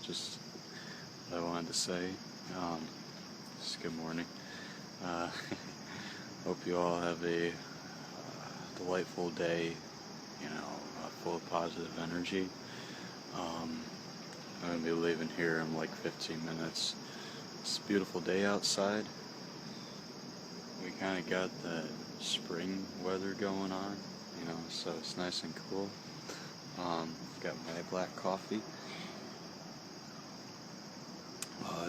just what I wanted to say. Just good morning. Uh, Hope you all have a delightful day, full of positive energy. I'm going to be leaving here in like 15 minutes. It's a beautiful day outside. We kind of got the spring weather going on, so it's nice and cool. Got my black coffee.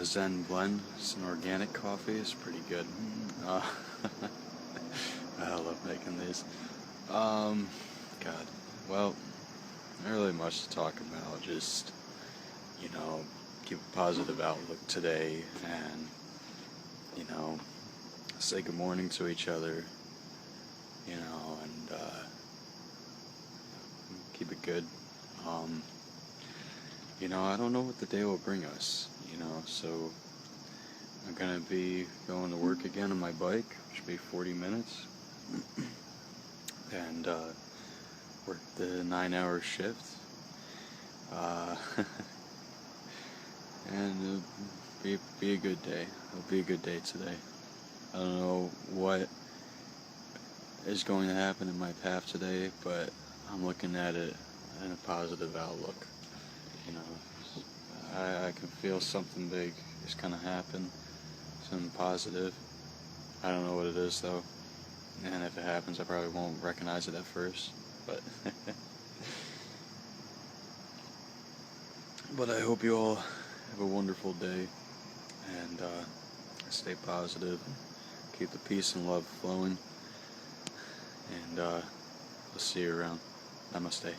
Zen Blend. It's an organic coffee. It's pretty good. I love making these. God. Well, not really much to talk about. Just, keep a positive outlook today and, say good morning to each other, and keep it good. I don't know what the day will bring us, so I'm going to be going to work again on my bike, which will be 40 minutes, and work the 9-hour shift, and it'll be a good day. It'll be a good day today. I don't know what is going to happen in my path today, but I'm looking at it in a positive outlook. I can feel something big is going to happen, something positive. I don't know what it is though, and if it happens I probably won't recognize it at first, but but I hope you all have a wonderful day, and stay positive, keep the peace and love flowing, and I'll see you around. Namaste.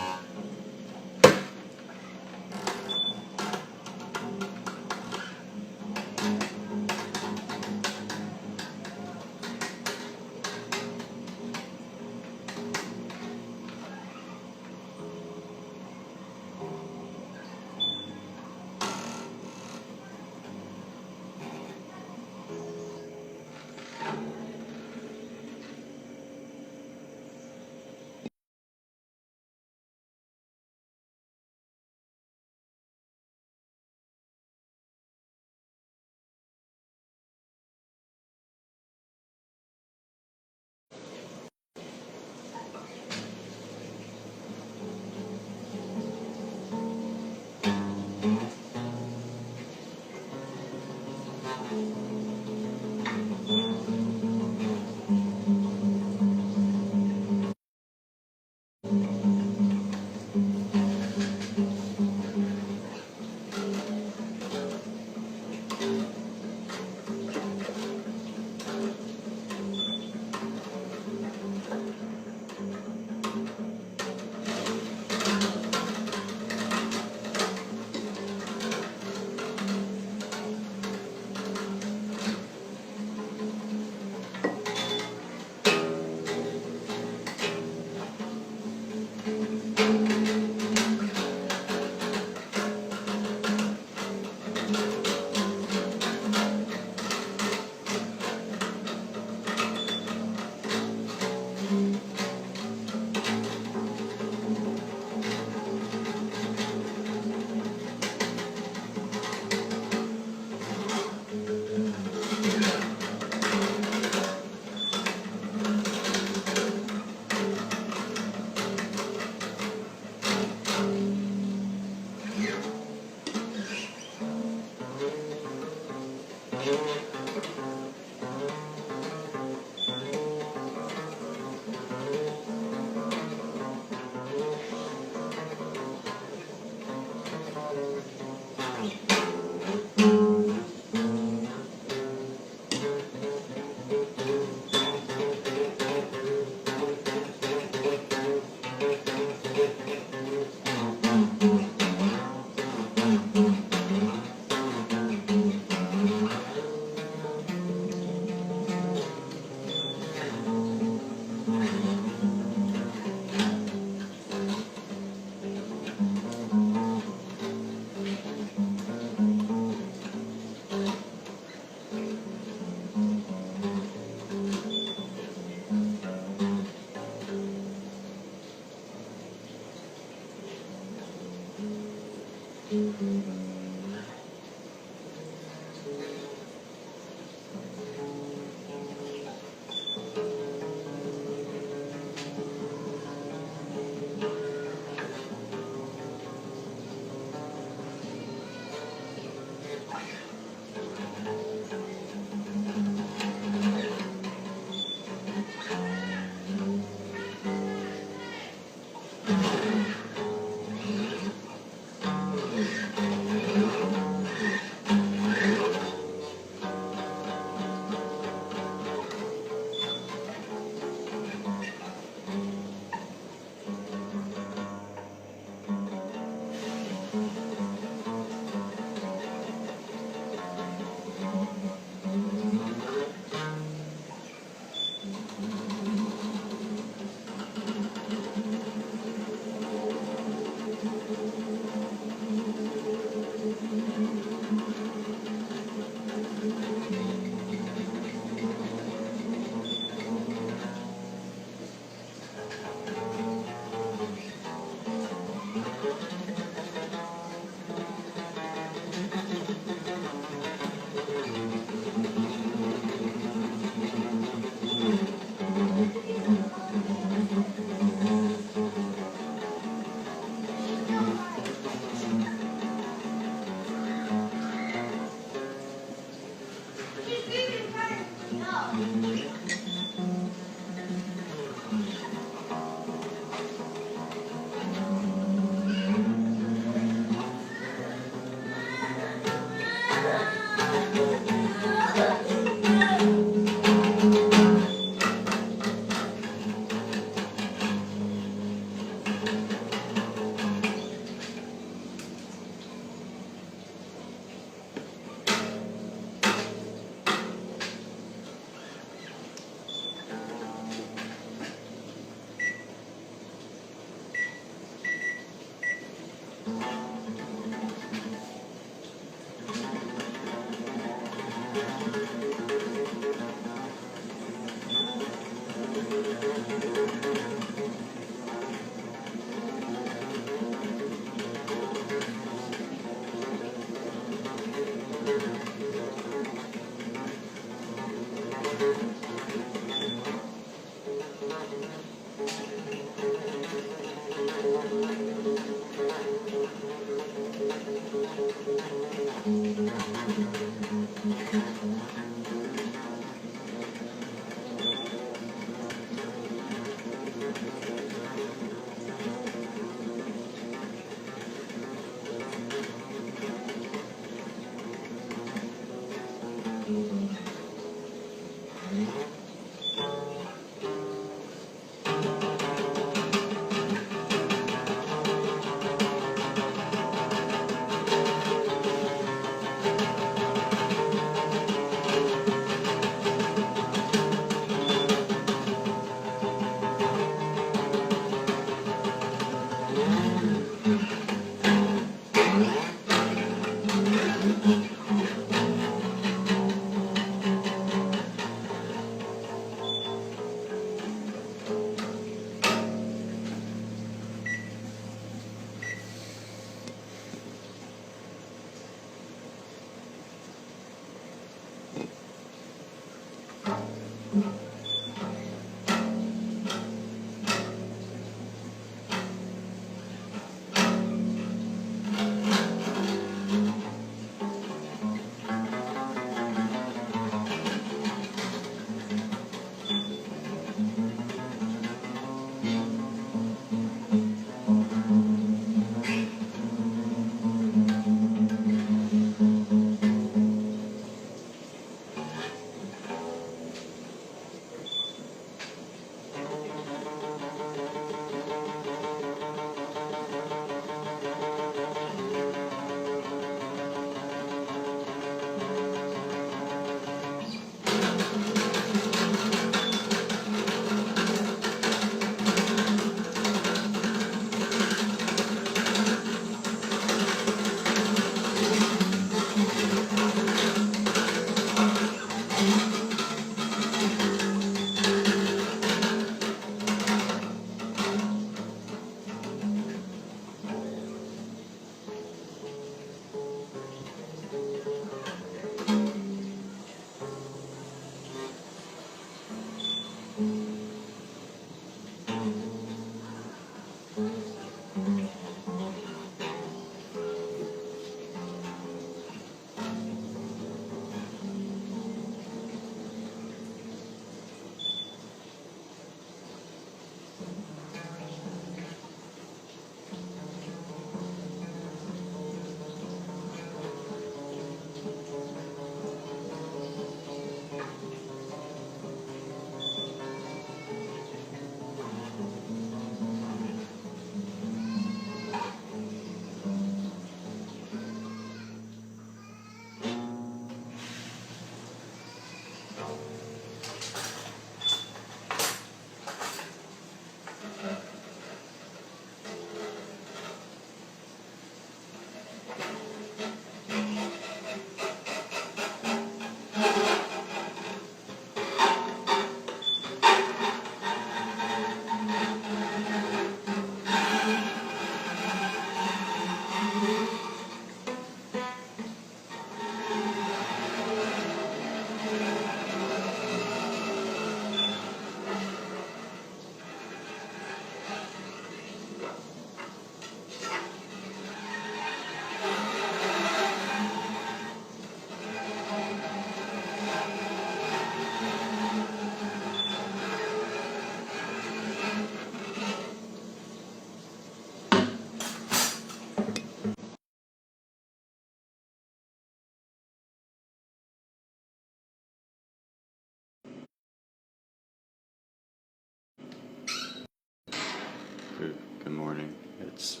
It's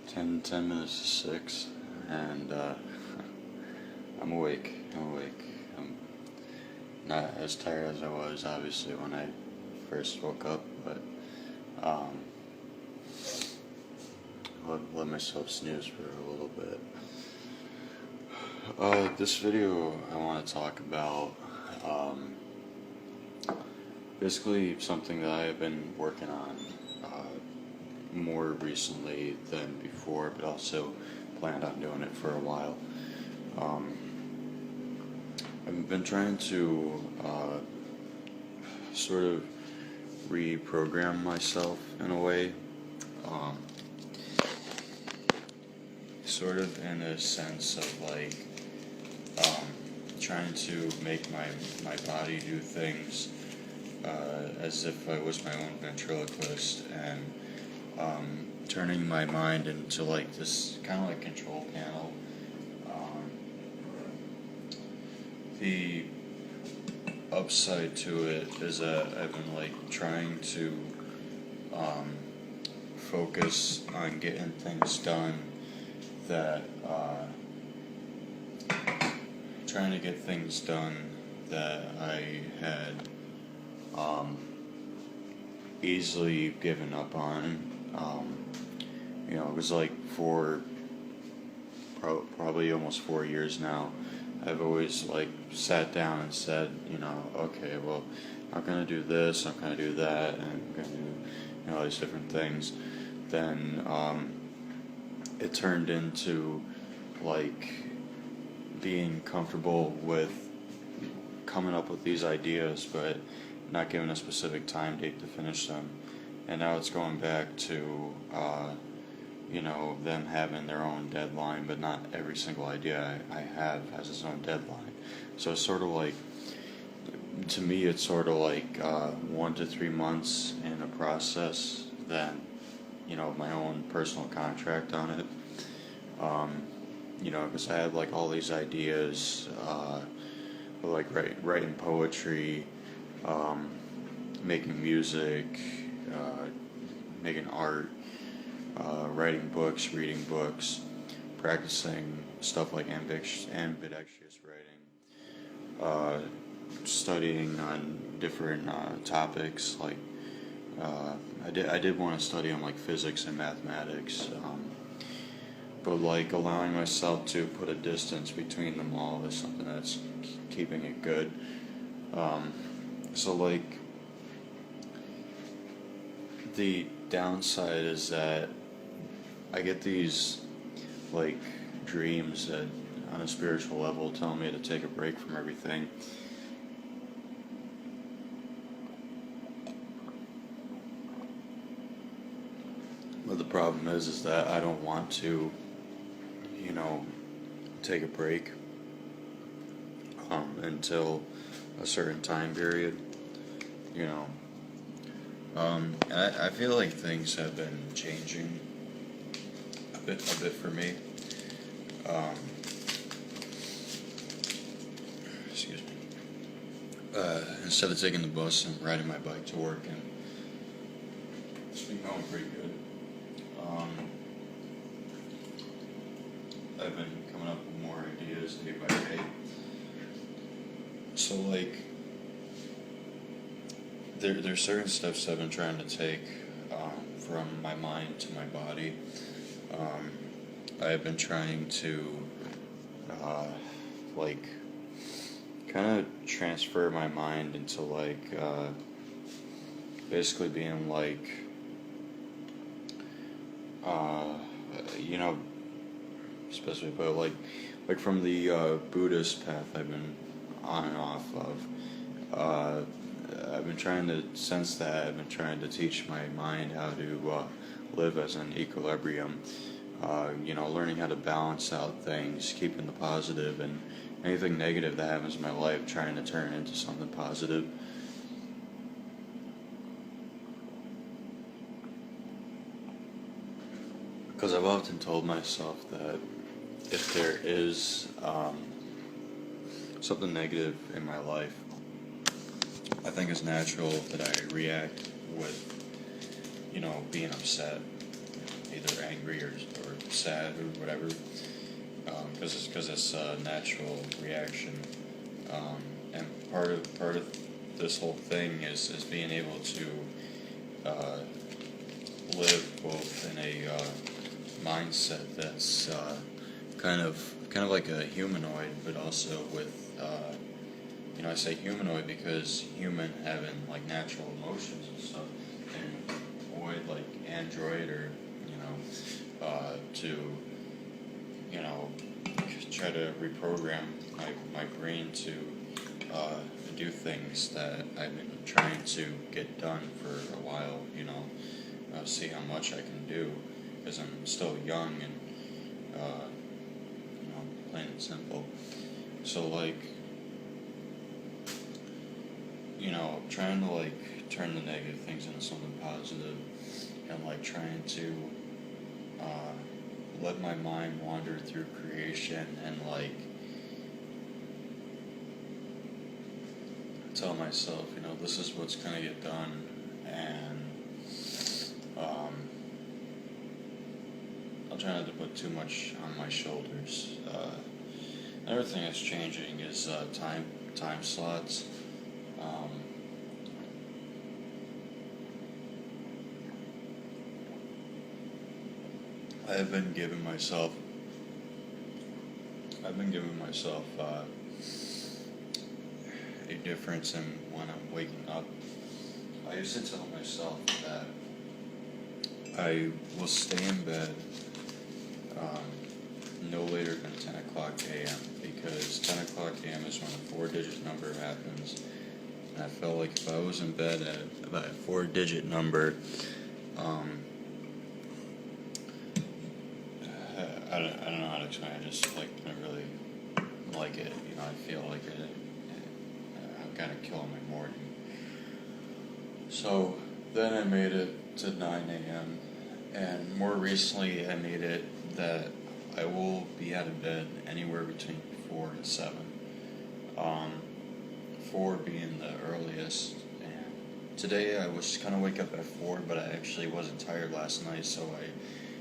10 minutes to 6, and I'm awake. I'm not as tired as I was, obviously, when I first woke up, but let myself snooze for a little bit. This video I want to talk about basically something that I have been working on more recently than before, but also planned on doing it for a while. I've been trying to sort of reprogram myself in a way, sort of in a sense of like trying to make my body do things as if I was my own ventriloquist, and turning my mind into like this kind of like control panel. The upside to it is that I've been like trying to focus on getting things done that trying to get things done that I had easily given up on. It was like for probably almost 4 years now, I've always like sat down and said, okay, well, I'm gonna do this, I'm gonna do that, and I'm gonna do all these different things. Then it turned into like being comfortable with coming up with these ideas, but not given a specific time date to finish them. And now it's going back to them having their own deadline, but not every single idea I have has its own deadline. So it's sort of like, to me, it's sort of like 1 to 3 months in a process, then my own personal contract on it. Because I had like all these ideas, like writing poetry, making music, making art, writing books, reading books, practicing stuff like ambidextrous writing, studying on different topics. Like I did want to study on like physics and mathematics, but like allowing myself to put a distance between them all is something that's keeping it good. So like the downside is that I get these like dreams that on a spiritual level tell me to take a break from everything. But the problem is that I don't want to, take a break until a certain time period, I feel like things have been changing a bit for me. Excuse me. Instead of taking the bus, I'm riding my bike to work, and it's been going pretty good. I've been coming up with more ideas day by day. So like, there's certain steps I've been trying to take from my mind to my body. I've been trying to like kind of transfer my mind into like basically being like especially, but like from the Buddhist path I've been on and off of. I've been trying to sense that. I've been trying to teach my mind how to live as an equilibrium. Learning how to balance out things, keeping the positive, and anything negative that happens in my life, trying to turn it into something positive. Because I've often told myself that if there is something negative in my life, I think it's natural that I react with being upset, either angry or sad or whatever, because it's a natural reaction. And part of this whole thing is being able to live both in a mindset that's kind of like a humanoid, but also with I say humanoid because human having like natural emotions and stuff, and void like android or to try to reprogram my brain to do things that I've been trying to get done for a while, see how much I can do, because I'm still young and, plain and simple. So, like, trying to, like, turn the negative things into something positive, and, like, trying to let my mind wander through creation and, like, tell myself, this is what's going to get done, and I'll try not to put too much on my shoulders. Another thing that's changing is time slots. I've been giving myself a difference in when I'm waking up. I used to tell myself that I will stay in bed no later than 10 o'clock a.m. because 10 o'clock a.m. is when a 4-digit number happens. And I felt like if I was in bed at about a 4-digit number, I don't know how to explain it. I just I really like it. I feel like I'm kind of killing my morning. So then I made it to 9 a.m. and more recently I made it that I will be out of bed anywhere between 4 and 7. 4 being the earliest. And today I was kind of wake up at 4, but I actually wasn't tired last night, so I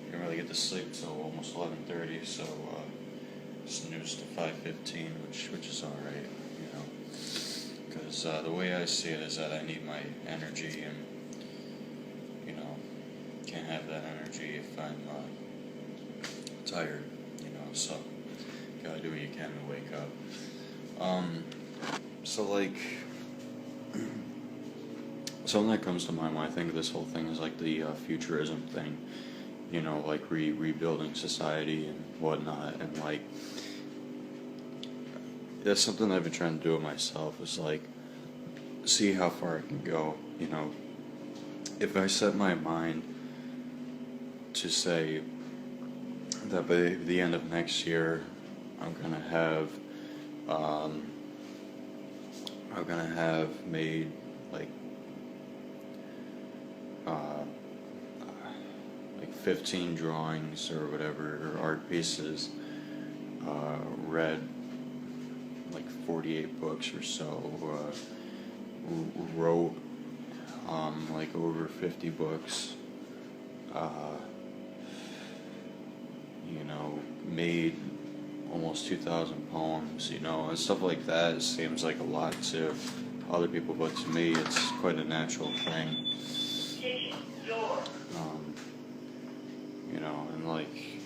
didn't really get to sleep till almost 11:30. So snoozed to 5:15, which is all right, because the way I see it is that I need my energy, and can't have that energy if I'm tired, so gotta do what you can to wake up. So like something that comes to mind when I think of this whole thing is like the futurism thing, like rebuilding society and whatnot, and like that's something I've been trying to do with myself, is like see how far I can go. If I set my mind to say that by the end of next year I'm gonna have made like 15 drawings or whatever, or art pieces, read like 48 books or so, wrote like over 50 books, made almost 2,000 poems, and stuff like that. It seems like a lot to other people, but to me it's quite a natural thing. And like,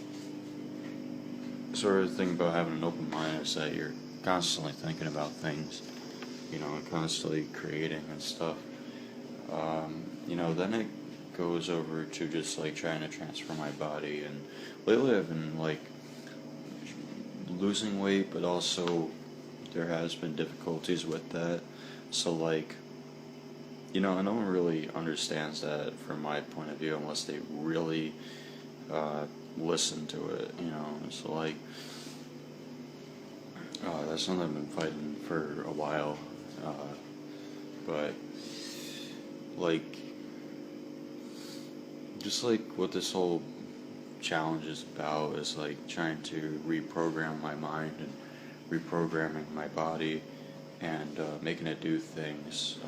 sort of the thing about having an open mind is that you're constantly thinking about things, and constantly creating and stuff. Then it goes over to just like trying to transfer my body, and lately I've been like losing weight, but also there has been difficulties with that. So like, no one really understands that from my point of view unless they really listen to it, So like, that's something I've been fighting for a while, but like, just like what this whole challenge is about is like trying to reprogram my mind and reprogramming my body, and making it do things,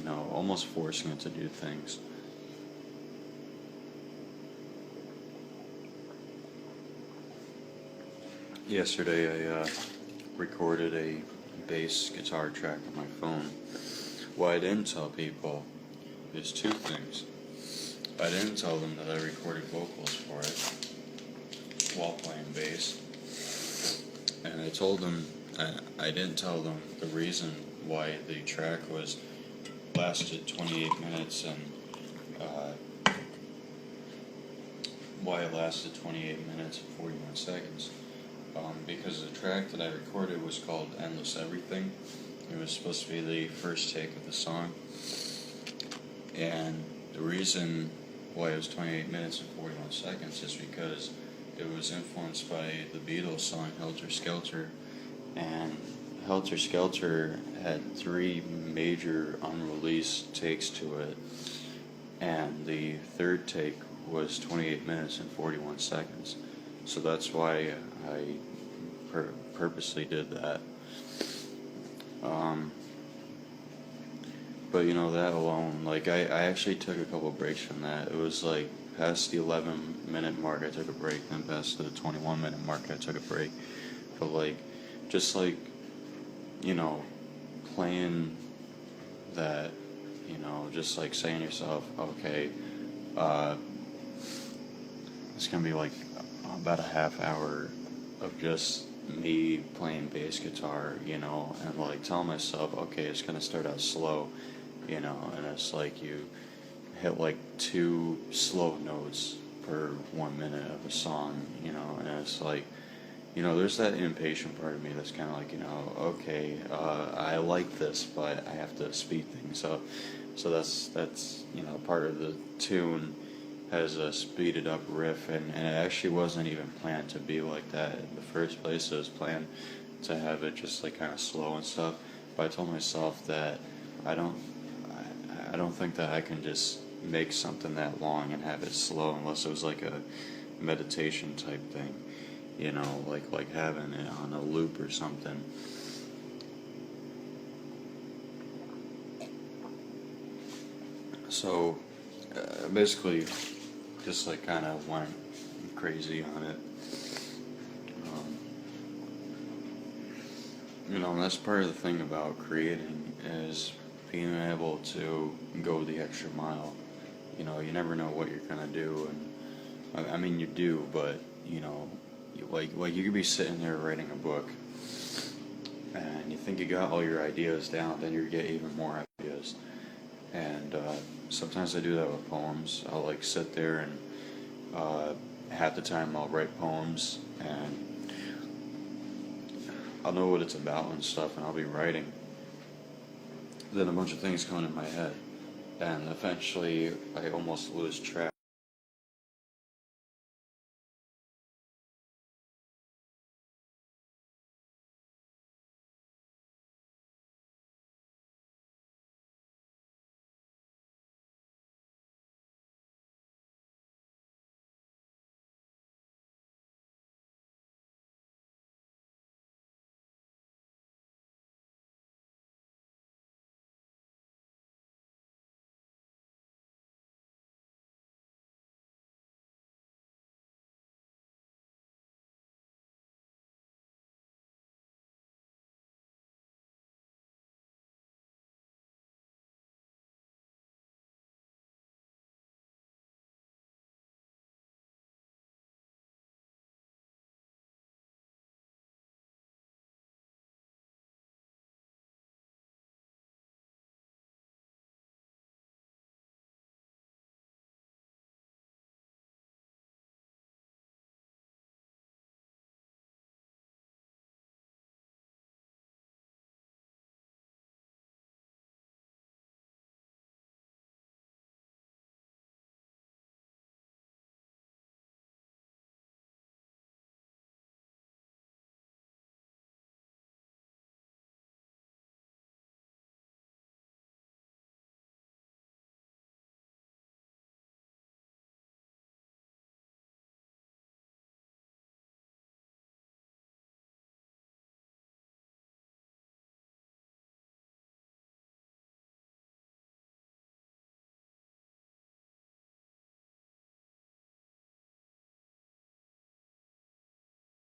almost forcing it to do things. Yesterday I recorded a bass guitar track on my phone. What I didn't tell people is two things. I didn't tell them that I recorded vocals for it while playing bass. And I told them, I didn't tell them the reason why the track lasted 28 minutes and why it lasted 28 minutes and 41 seconds. Because the track that I recorded was called Endless Everything. It was supposed to be the first take of the song. And the reason why it was 28 minutes and 41 seconds is because it was influenced by the Beatles song Helter Skelter. And Helter Skelter had 3 major unreleased takes to it. And the third take was 28 minutes and 41 seconds. So that's why I purposely did that. But you know, that alone, like I actually took a couple breaks from that. It was like past the 11-minute mark I took a break, then past the 21-minute mark I took a break. But like, just like, you know, playing that, you know, just like saying to yourself, okay, it's gonna be like about a half hour of just me playing bass guitar, you know, and like telling myself, okay, it's gonna start out slow, you know, and it's like you hit like 2 slow notes per 1 minute of a song, you know, and it's like, you know, there's that impatient part of me that's kind of like, you know, okay, I like this, but I have to speed things up. So that's you know, part of the tune has a speeded up riff, and it actually wasn't even planned to be like that in the first place. It was planned to have it just like kind of slow and stuff. But I told myself that I don't think that I can just make something that long and have it slow unless it was like a meditation type thing, you know, like having it on a loop or something. So basically, just like kind of went crazy on it. You know, and that's part of the thing about creating is being able to go the extra mile. You know, you never know what you're gonna do, and I mean you do, but you know, like you could be sitting there writing a book, and you think you got all your ideas down, then you get even more ideas. And sometimes I do that with poems. I'll like sit there and half the time I'll write poems and I'll know what it's about and stuff, and I'll be writing. Then a bunch of things come in my head, and eventually I almost lose track